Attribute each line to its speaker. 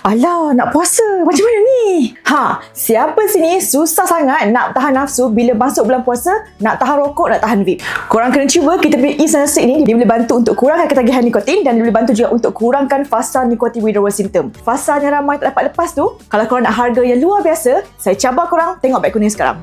Speaker 1: Alah, nak puasa. Macam mana ni? Siapa sini susah sangat nak tahan nafsu bila masuk bulan puasa, nak tahan rokok, nak tahan vape? Korang kena cuba kita punya e-Senastic ni. Dia boleh bantu untuk kurangkan ketagihan nikotin dan dia boleh bantu juga untuk kurangkan fasa nikotin withdrawal symptom. Fasa yang ramai tak dapat lepas tu, kalau korang nak harga yang luar biasa, saya cabar korang tengok beg kuning sekarang.